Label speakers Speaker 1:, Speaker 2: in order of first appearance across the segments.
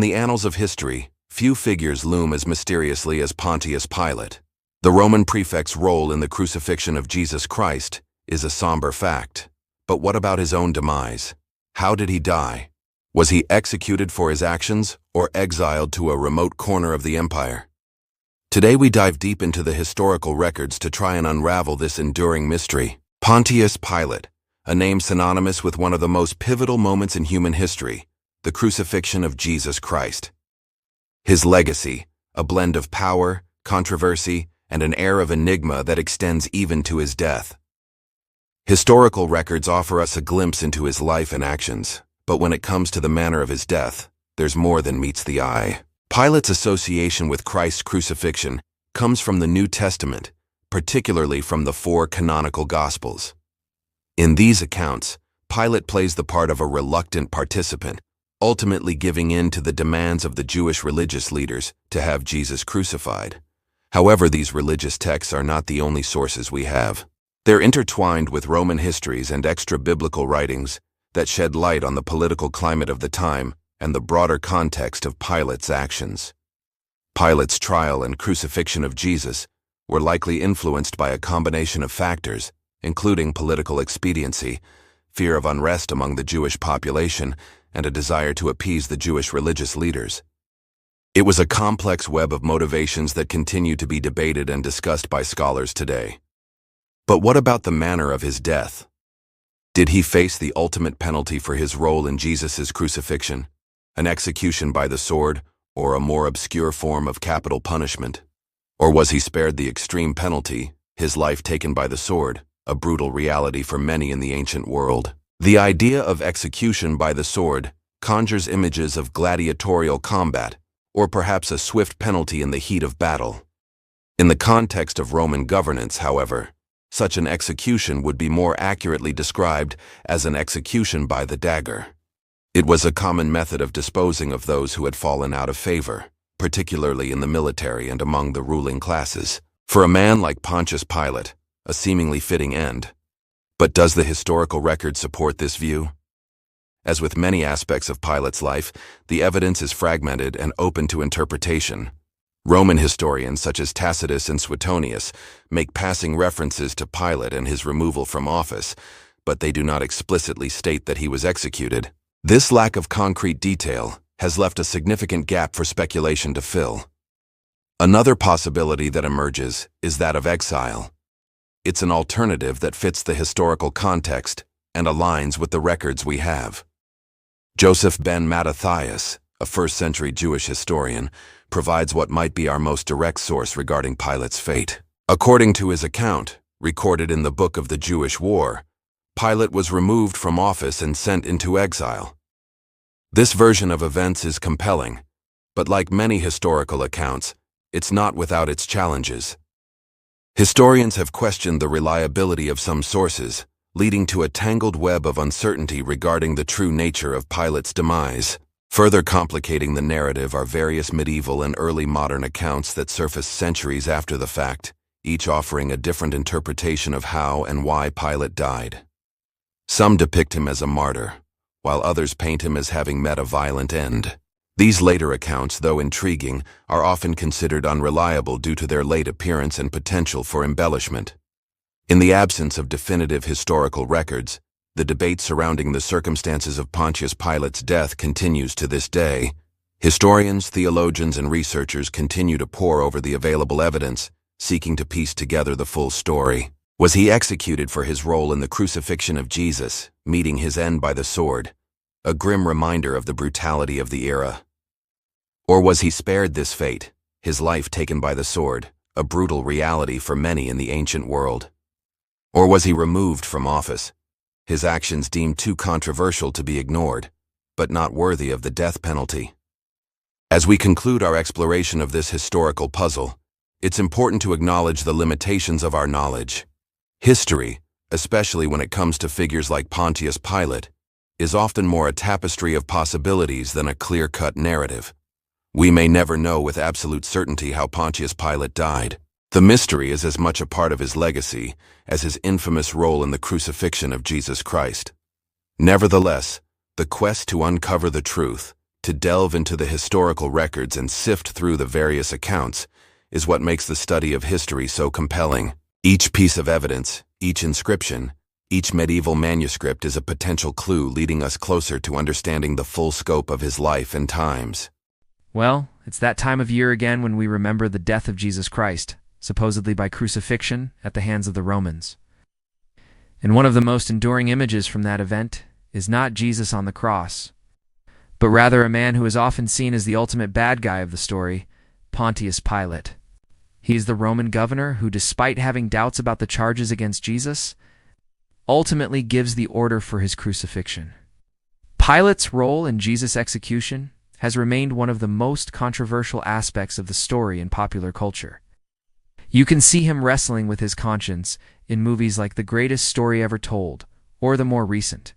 Speaker 1: In the annals of history, few figures loom as mysteriously as Pontius Pilate. The Roman prefect's role in the crucifixion of Jesus Christ is a somber fact. But what about his own demise? How did he die? Was he executed for his actions or exiled to a remote corner of the empire? Today we dive deep into the historical records to try and unravel this enduring mystery. Pontius Pilate, a name synonymous with one of the most pivotal moments in human history, the crucifixion of Jesus Christ. His legacy, a blend of power, controversy, and an air of enigma that extends even to his death. Historical records offer us a glimpse into his life and actions, but when it comes to the manner of his death, there's more than meets the eye. Pilate's association with Christ's crucifixion comes from the New Testament, particularly from the 4 canonical Gospels. In these accounts, Pilate plays the part of a reluctant participant, ultimately giving in to the demands of the Jewish religious leaders to have Jesus crucified. However, these religious texts are not the only sources we have. They're intertwined with Roman histories and extra-biblical writings that shed light on the political climate of the time and the broader context of Pilate's actions. Pilate's trial and crucifixion of Jesus were likely influenced by a combination of factors, including political expediency, fear of unrest among the Jewish population, and a desire to appease the Jewish religious leaders. It was a complex web of motivations that continue to be debated and discussed by scholars today. But what about the manner of his death? Did he face the ultimate penalty for his role in Jesus' crucifixion, an execution by the sword, or a more obscure form of capital punishment? Or was he spared the extreme penalty, his life taken by the sword, a brutal reality for many in the ancient world? The idea of execution by the sword conjures images of gladiatorial combat, or perhaps a swift penalty in the heat of battle. In the context of Roman governance, however, such an execution would be more accurately described as an execution by the dagger. It was a common method of disposing of those who had fallen out of favor, particularly in the military and among the ruling classes. For a man like Pontius Pilate, a seemingly fitting end. But does the historical record support this view? As with many aspects of Pilate's life, the evidence is fragmented and open to interpretation. Roman historians such as Tacitus and Suetonius make passing references to Pilate and his removal from office, but they do not explicitly state that he was executed. This lack of concrete detail has left a significant gap for speculation to fill. Another possibility that emerges is that of exile. It's an alternative that fits the historical context and aligns with the records we have. Joseph ben Mattathias, a first-century Jewish historian, provides what might be our most direct source regarding Pilate's fate. According to his account, recorded in the Book of the Jewish War, Pilate was removed from office and sent into exile. This version of events is compelling, but like many historical accounts, it's not without its challenges. Historians have questioned the reliability of some sources, leading to a tangled web of uncertainty regarding the true nature of Pilate's demise. Further complicating the narrative are various medieval and early modern accounts that surfaced centuries after the fact, each offering a different interpretation of how and why Pilate died. Some depict him as a martyr, while others paint him as having met a violent end. These later accounts, though intriguing, are often considered unreliable due to their late appearance and potential for embellishment. In the absence of definitive historical records, the debate surrounding the circumstances of Pontius Pilate's death continues to this day. Historians, theologians, and researchers continue to pore over the available evidence, seeking to piece together the full story. Was he executed for his role in the crucifixion of Jesus, meeting his end by the sword, a grim reminder of the brutality of the era? Or was he spared this fate, his life taken by the sword, a brutal reality for many in the ancient world? Or was he removed from office, his actions deemed too controversial to be ignored, but not worthy of the death penalty? As we conclude our exploration of this historical puzzle, it's important to acknowledge the limitations of our knowledge. History, especially when it comes to figures like Pontius Pilate, is often more a tapestry of possibilities than a clear-cut narrative. We may never know with absolute certainty how Pontius Pilate died. The mystery is as much a part of his legacy as his infamous role in the crucifixion of Jesus Christ. Nevertheless, the quest to uncover the truth, to To delve into the historical records and sift through the various accounts is what makes the study of history so compelling. Each piece of evidence, each inscription, each medieval manuscript is a potential clue leading us closer to understanding the full scope of his life and times.
Speaker 2: Well, it's that time of year again when we remember the death of Jesus Christ, supposedly by crucifixion at the hands of the Romans. And one of the most enduring images from that event is not Jesus on the cross, but rather a man who is often seen as the ultimate bad guy of the story, Pontius Pilate. He is the Roman governor who, despite having doubts about the charges against Jesus, ultimately gives the order for his crucifixion. Pilate's role in Jesus' execution has remained one of the most controversial aspects of the story in popular culture. You can see him wrestling with his conscience in movies like The Greatest Story Ever Told, or the more recent,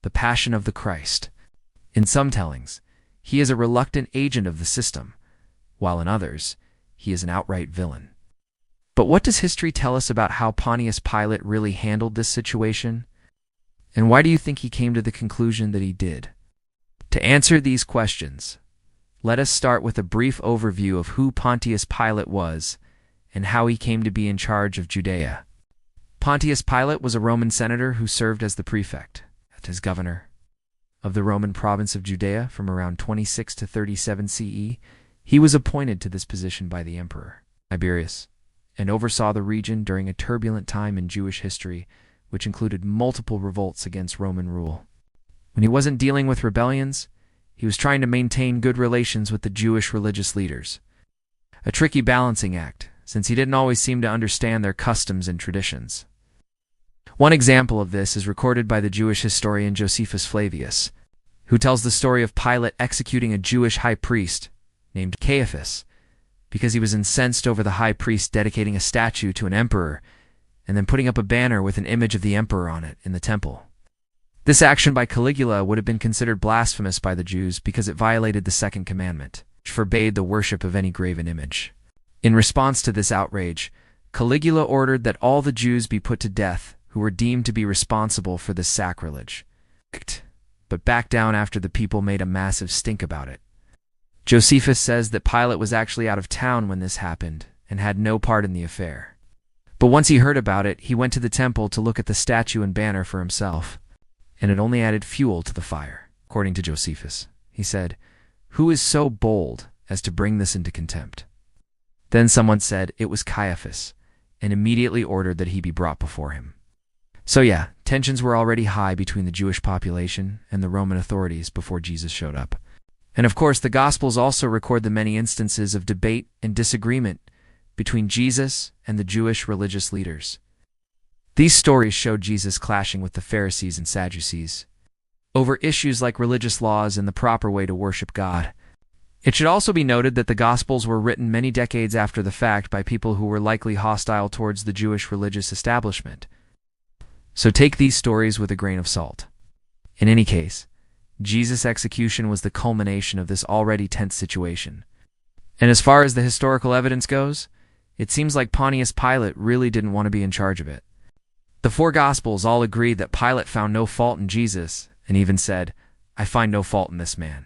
Speaker 2: The Passion of the Christ. In some tellings, he is a reluctant agent of the system, while in others, he is an outright villain. But what does history tell us about how Pontius Pilate really handled this situation? And why do you think he came to the conclusion that he did? To answer these questions, let us start with a brief overview of who Pontius Pilate was and how he came to be in charge of Judea. Pontius Pilate was a Roman senator who served as the prefect, as governor, of the Roman province of Judea from around 26 to 37 CE. He was appointed to this position by the emperor, Tiberius, and oversaw the region during a turbulent time in Jewish history, which included multiple revolts against Roman rule. When he wasn't dealing with rebellions, he was trying to maintain good relations with the Jewish religious leaders. A tricky balancing act, since he didn't always seem to understand their customs and traditions. One example of this is recorded by the Jewish historian Josephus Flavius, who tells the story of Pilate executing a Jewish high priest named Caiaphas because he was incensed over the high priest dedicating a statue to an emperor and then putting up a banner with an image of the emperor on it in the temple. This action by Caligula would have been considered blasphemous by the Jews because it violated the second commandment, which forbade the worship of any graven image. In response to this outrage, Caligula ordered that all the Jews be put to death who were deemed to be responsible for this sacrilege, but backed down after the people made a massive stink about it. Josephus says that Pilate was actually out of town when this happened and had no part in the affair. But once he heard about it, he went to the temple to look at the statue and banner for himself, and it only added fuel to the fire. According to Josephus, he said, "Who is so bold as to bring this into contempt?" Then someone said it was Caiaphas, and immediately ordered that he be brought before him. So yeah, tensions were already high between the Jewish population and the Roman authorities before Jesus showed up. And of course, the Gospels also record the many instances of debate and disagreement between Jesus and the Jewish religious leaders. These stories showed Jesus clashing with the Pharisees and Sadducees over issues like religious laws and the proper way to worship God. It should also be noted that the Gospels were written many decades after the fact by people who were likely hostile towards the Jewish religious establishment. So take these stories with a grain of salt. In any case, Jesus' execution was the culmination of this already tense situation. And as far as the historical evidence goes, it seems like Pontius Pilate really didn't want to be in charge of it. The four Gospels all agree that Pilate found no fault in Jesus and even said, "I find no fault in this man."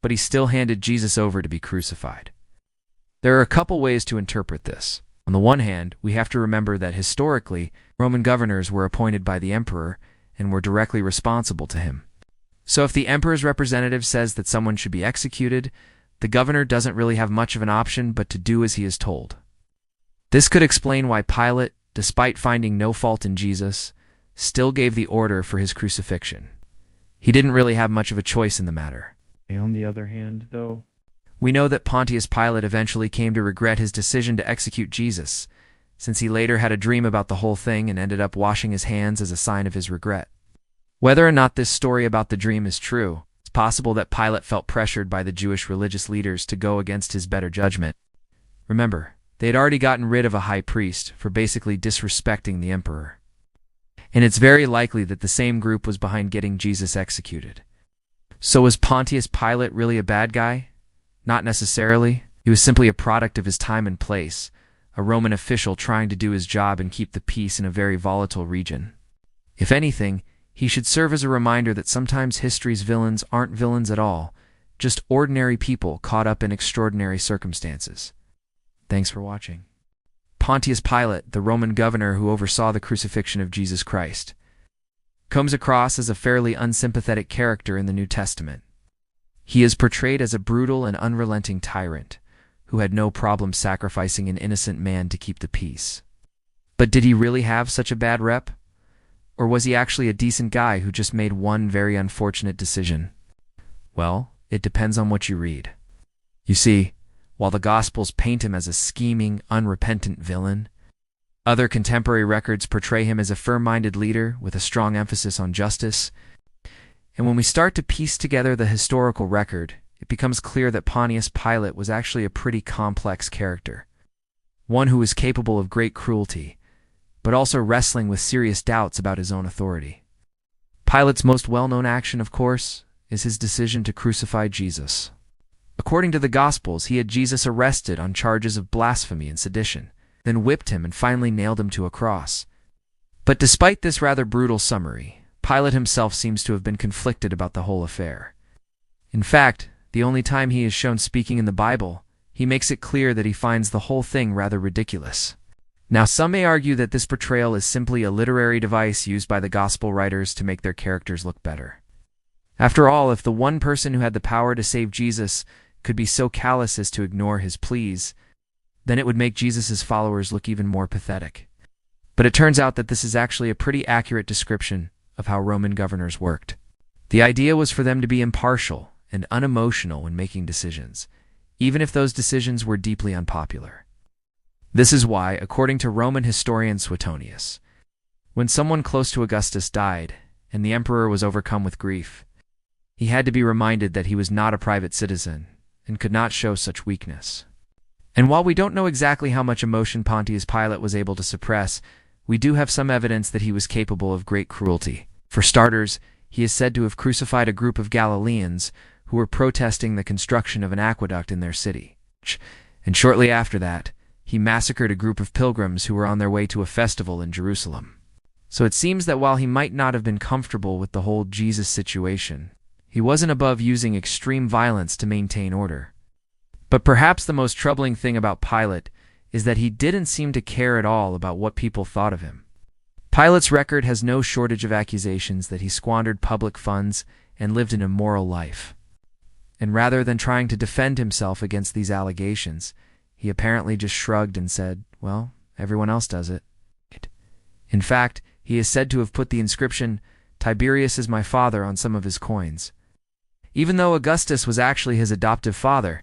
Speaker 2: But he still handed Jesus over to be crucified. There are a couple ways to interpret this. On the one hand, we have to remember that historically, Roman governors were appointed by the emperor and were directly responsible to him. So if the emperor's representative says that someone should be executed, the governor doesn't really have much of an option but to do as he is told. This could explain why Pilate, despite finding no fault in Jesus, still gave the order for his crucifixion. He didn't really have much of a choice in the matter.
Speaker 3: On the other hand, though,
Speaker 2: we know that Pontius Pilate eventually came to regret his decision to execute Jesus, since he later had a dream about the whole thing and ended up washing his hands as a sign of his regret. Whether or not this story about the dream is true, it's possible that Pilate felt pressured by the Jewish religious leaders to go against his better judgment. Remember, they had already gotten rid of a high priest for basically disrespecting the emperor. And it's very likely that the same group was behind getting Jesus executed. So was Pontius Pilate really a bad guy? Not necessarily. He was simply a product of his time and place, a Roman official trying to do his job and keep the peace in a very volatile region. If anything, he should serve as a reminder that sometimes history's villains aren't villains at all, just ordinary people caught up in extraordinary circumstances. Thanks for watching. Pontius Pilate, the Roman governor who oversaw the crucifixion of Jesus Christ, comes across as a fairly unsympathetic character in the New Testament. He is portrayed as a brutal and unrelenting tyrant who had no problem sacrificing an innocent man to keep the peace. But did he really have such a bad rep? Or was he actually a decent guy who just made one very unfortunate decision? Well, it depends on what you read. You see, while the Gospels paint him as a scheming, unrepentant villain, other contemporary records portray him as a firm-minded leader with a strong emphasis on justice. And when we start to piece together the historical record, it becomes clear that Pontius Pilate was actually a pretty complex character, one who was capable of great cruelty, but also wrestling with serious doubts about his own authority. Pilate's most well-known action, of course, is his decision to crucify Jesus. According to the Gospels, he had Jesus arrested on charges of blasphemy and sedition, then whipped him and finally nailed him to a cross. But despite this rather brutal summary, Pilate himself seems to have been conflicted about the whole affair. In fact, the only time he is shown speaking in the Bible, he makes it clear that he finds the whole thing rather ridiculous. Now, some may argue that this portrayal is simply a literary device used by the Gospel writers to make their characters look better. After all, if the one person who had the power to save Jesus could be so callous as to ignore his pleas, then it would make Jesus' followers look even more pathetic. But it turns out that this is actually a pretty accurate description of how Roman governors worked. The idea was for them to be impartial and unemotional when making decisions, even if those decisions were deeply unpopular. This is why, according to Roman historian Suetonius, when someone close to Augustus died and the emperor was overcome with grief, he had to be reminded that he was not a private citizen and could not show such weakness. And while we don't know exactly how much emotion Pontius Pilate was able to suppress, we do have some evidence that he was capable of great cruelty. For starters, he is said to have crucified a group of Galileans who were protesting the construction of an aqueduct in their city. And shortly after that, he massacred a group of pilgrims who were on their way to a festival in Jerusalem. So it seems that while he might not have been comfortable with the whole Jesus situation, he wasn't above using extreme violence to maintain order. But perhaps the most troubling thing about Pilate is that he didn't seem to care at all about what people thought of him. Pilate's record has no shortage of accusations that he squandered public funds and lived an immoral life. And rather than trying to defend himself against these allegations, he apparently just shrugged and said, well, everyone else does it. In fact, he is said to have put the inscription, "Tiberius is my father," on some of his coins. Even though Augustus was actually his adoptive father,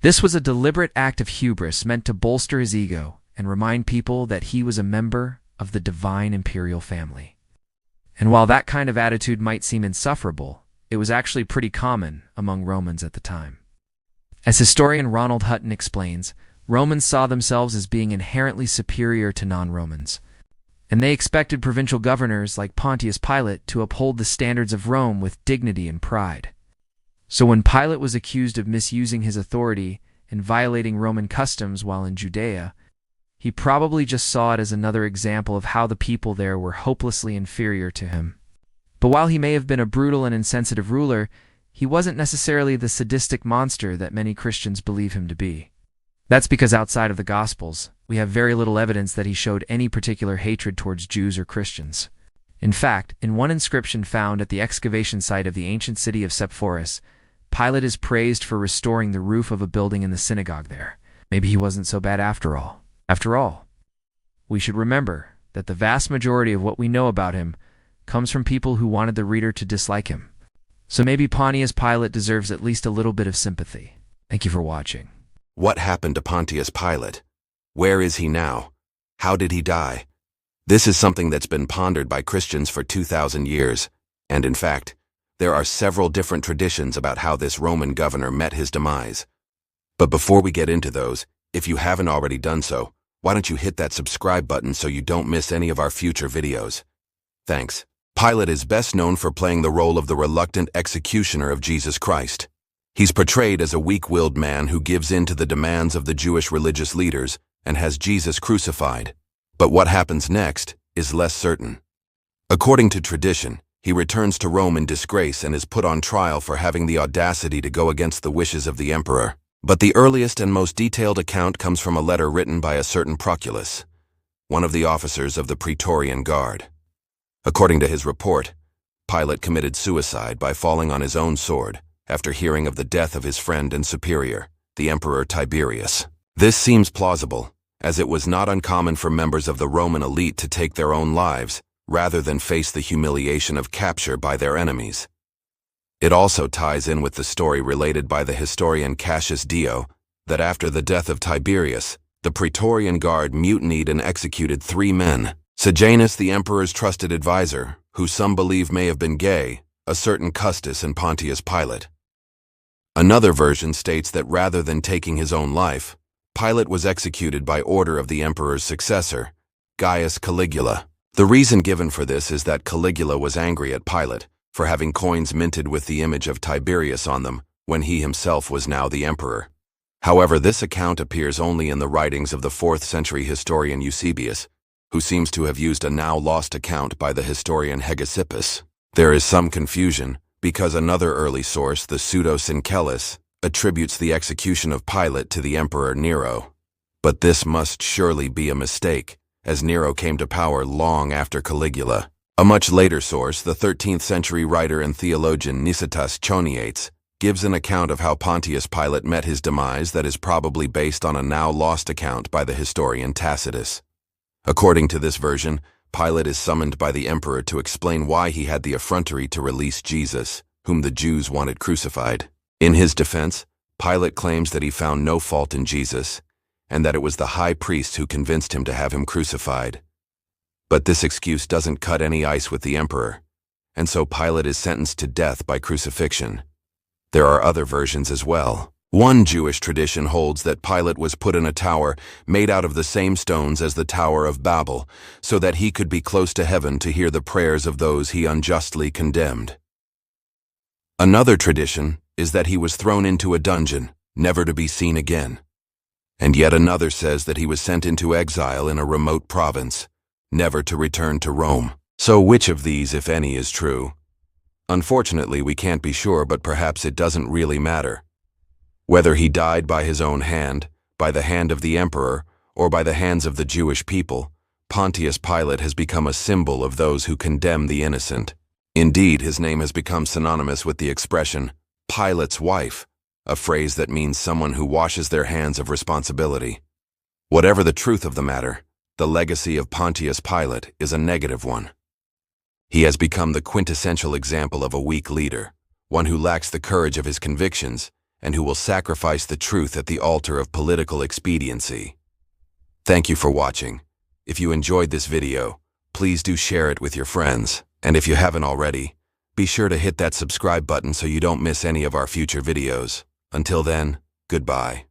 Speaker 2: this was a deliberate act of hubris meant to bolster his ego and remind people that he was a member of the divine imperial family. And while that kind of attitude might seem insufferable, it was actually pretty common among Romans at the time. As historian Ronald Hutton explains, Romans saw themselves as being inherently superior to non-Romans, and they expected provincial governors like Pontius Pilate to uphold the standards of Rome with dignity and pride. So when Pilate was accused of misusing his authority and violating Roman customs while in Judea, he probably just saw it as another example of how the people there were hopelessly inferior to him. But while he may have been a brutal and insensitive ruler, he wasn't necessarily the sadistic monster that many Christians believe him to be. That's because outside of the Gospels, we have very little evidence that he showed any particular hatred towards Jews or Christians. In fact, in one inscription found at the excavation site of the ancient city of Sepphoris, Pilate is praised for restoring the roof of a building in the synagogue there. Maybe he wasn't so bad after all. After all, we should remember that the vast majority of what we know about him comes from people who wanted the reader to dislike him. So maybe Pontius Pilate deserves at least a little bit of sympathy. Thank you for watching.
Speaker 1: What happened to Pontius Pilate? Where is he now? How did he die? This is something that's been pondered by Christians for 2,000 years, and in fact, there are several different traditions about how this Roman governor met his demise. But before we get into those, if you haven't already done so, why don't you hit that subscribe button so you don't miss any of our future videos? Thanks. Pilate is best known for playing the role of the reluctant executioner of Jesus Christ. He's portrayed as a weak-willed man who gives in to the demands of the Jewish religious leaders and has Jesus crucified. But what happens next is less certain. According to tradition, he returns to Rome in disgrace and is put on trial for having the audacity to go against the wishes of the emperor. But the earliest and most detailed account comes from a letter written by a certain Proculus, one of the officers of the Praetorian Guard. According to his report, Pilate committed suicide by falling on his own sword after hearing of the death of his friend and superior, the Emperor Tiberius. This seems plausible, as it was not uncommon for members of the Roman elite to take their own lives rather than face the humiliation of capture by their enemies. It also ties in with the story related by the historian Cassius Dio that after the death of Tiberius, the Praetorian Guard mutinied and executed 3 men. Sejanus, the emperor's trusted advisor, who some believe may have been gay, a certain Custis, and Pontius Pilate. Another version states that rather than taking his own life, Pilate was executed by order of the emperor's successor, Gaius Caligula. The reason given for this is that Caligula was angry at Pilate for having coins minted with the image of Tiberius on them when he himself was now the emperor. However, this account appears only in the writings of the 4th century historian Eusebius, who seems to have used a now lost account by the historian Hegesippus. There is some confusion because another early source, the Pseudo-Syncellus, attributes the execution of Pilate to the Emperor Nero. But this must surely be a mistake, as Nero came to power long after Caligula. A much later source, the 13th century writer and theologian Nicetas Choniates, gives an account of how Pontius Pilate met his demise that is probably based on a now lost account by the historian Tacitus. According to this version, Pilate is summoned by the emperor to explain why he had the effrontery to release Jesus, whom the Jews wanted crucified. In his defense, Pilate claims that he found no fault in Jesus, and that it was the high priest who convinced him to have him crucified. But this excuse doesn't cut any ice with the emperor, and so Pilate is sentenced to death by crucifixion. There are other versions as well. One Jewish tradition holds that Pilate was put in a tower made out of the same stones as the Tower of Babel, so that he could be close to heaven to hear the prayers of those he unjustly condemned. Another tradition is that he was thrown into a dungeon, never to be seen again. And yet another says that he was sent into exile in a remote province, never to return to Rome. So which of these, if any, is true? Unfortunately, we can't be sure, but perhaps it doesn't really matter. Whether he died by his own hand, by the hand of the emperor, or by the hands of the Jewish people, Pontius Pilate has become a symbol of those who condemn the innocent. Indeed, his name has become synonymous with the expression, Pilate's wife, a phrase that means someone who washes their hands of responsibility. Whatever the truth of the matter, the legacy of Pontius Pilate is a negative one. He has become the quintessential example of a weak leader, one who lacks the courage of his convictions, and who will sacrifice the truth at the altar of political expediency. Thank you for watching. If you enjoyed this video, please do share it with your friends. And if you haven't already, be sure to hit that subscribe button so you don't miss any of our future videos. Until then, goodbye.